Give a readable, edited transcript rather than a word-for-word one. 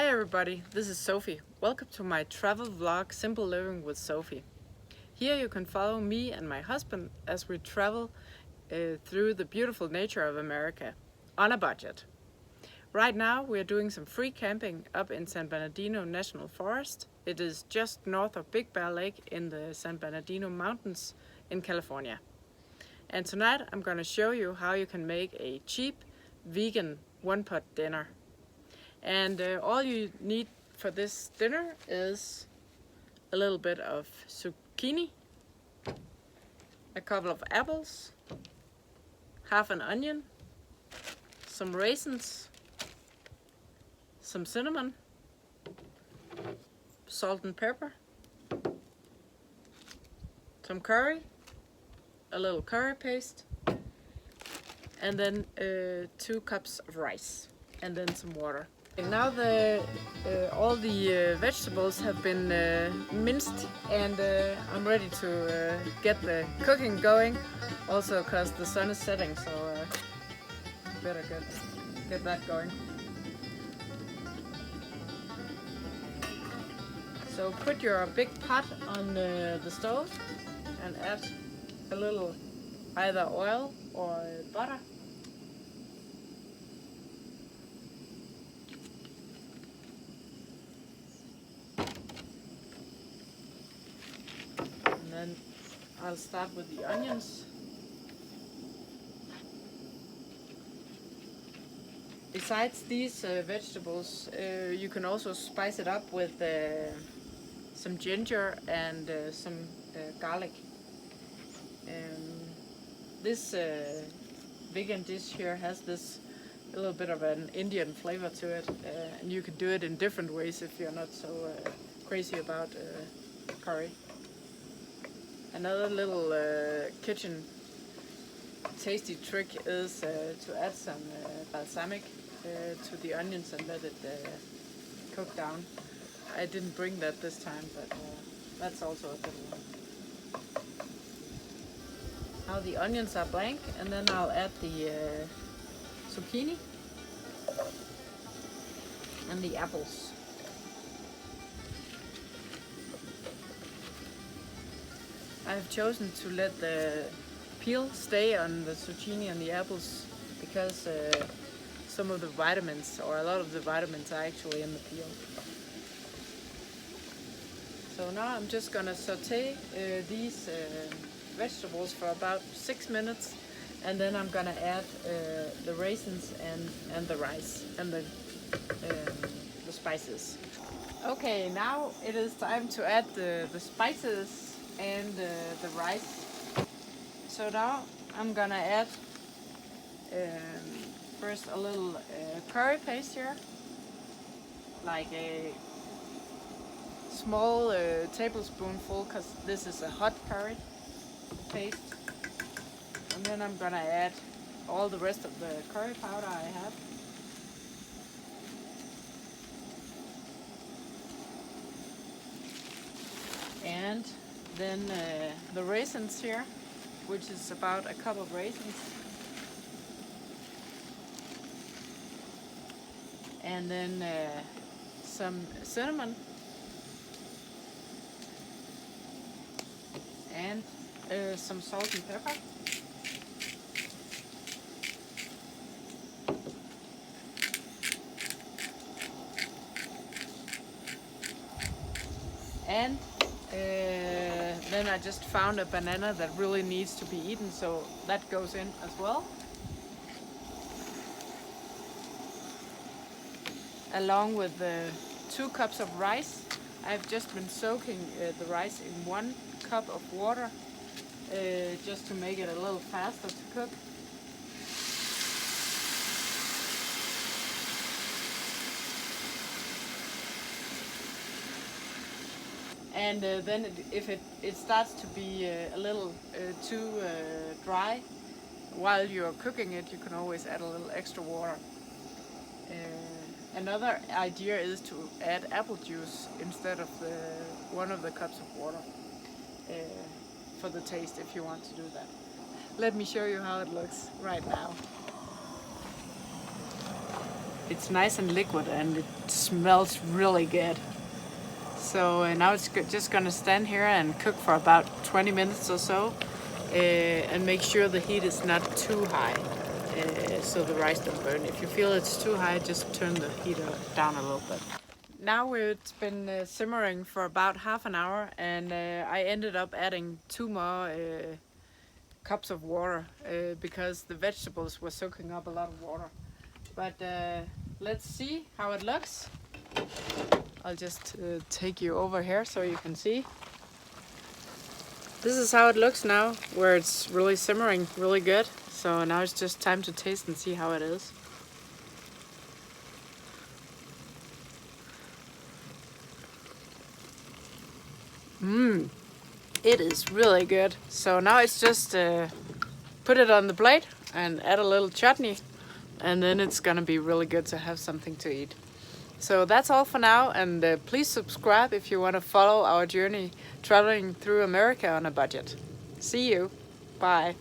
everybody, this is Sophie. Welcome to my travel vlog, Simple Living with Sophie. Here you can follow me and my husband as we travel through the beautiful nature of America on a budget. Right now we are doing some free camping up in San Bernardino National Forest. It is just north of Big Bear Lake in the San Bernardino Mountains in California. And tonight I'm going to show you how you can make a cheap vegan one-pot dinner. And all you need for this dinner is a little bit of zucchini, a couple of apples, half an onion, some raisins, some cinnamon, salt and pepper, some curry, a little curry paste, and then 2 cups of rice, and then some water. Now all the vegetables have been minced, and I'm ready to get the cooking going. Also, because the sun is setting, so better get that going. So put your big pot on the stove and add a little either oil or butter. And I'll start with the onions. Besides these vegetables, you can also spice it up with some ginger and some garlic. This vegan dish here has a little bit of an Indian flavor to it, and you can do it in different ways if you're not so crazy about curry. Another little kitchen tasty trick is to add some balsamic to the onions and let it cook down. I didn't bring that this time, but that's also a good one. Now the onions are blank, and then I'll add the zucchini and the apples. I've chosen to let the peel stay on the zucchini and the apples because some of the vitamins, or a lot of the vitamins, are actually in the peel. So now I'm just gonna saute these vegetables for about 6 minutes, and then I'm gonna add the raisins and the rice and the spices. Okay, now it is time to add the spices and the rice. So now I'm gonna add first a little curry paste here, like a small tablespoonful, because this is a hot curry paste. And then I'm gonna add all the rest of the curry powder I have. And then the raisins here, which is about a cup of raisins. And then some cinnamon. And some salt and pepper. And then I just found a banana that really needs to be eaten, so that goes in as well. Along with the 2 cups of rice. I've just been soaking the rice in 1 cup of water just to make it a little faster to cook. And then if it starts to be a little too dry while you're cooking it, you can always add a little extra water. Another idea is to add apple juice instead of one of the cups of water for the taste, if you want to do that. Let me show you how it looks right now. It's nice and liquid and it smells really good. So now it's just gonna stand here and cook for about 20 minutes or so, and make sure the heat is not too high, so the rice don't burn. If you feel it's too high, just turn the heat down a little bit. Now it's been simmering for about half an hour, and I ended up adding 2 more cups of water because the vegetables were soaking up a lot of water. But let's see how it looks. I'll just take you over here so you can see. This is how it looks now, where it's really simmering really good. So now it's just time to taste and see how it is. It is really good. So now it's just put it on the plate and add a little chutney, and then it's gonna be really good to have something to eat. So that's all for now, and please subscribe if you want to follow our journey traveling through America on a budget. See you. Bye.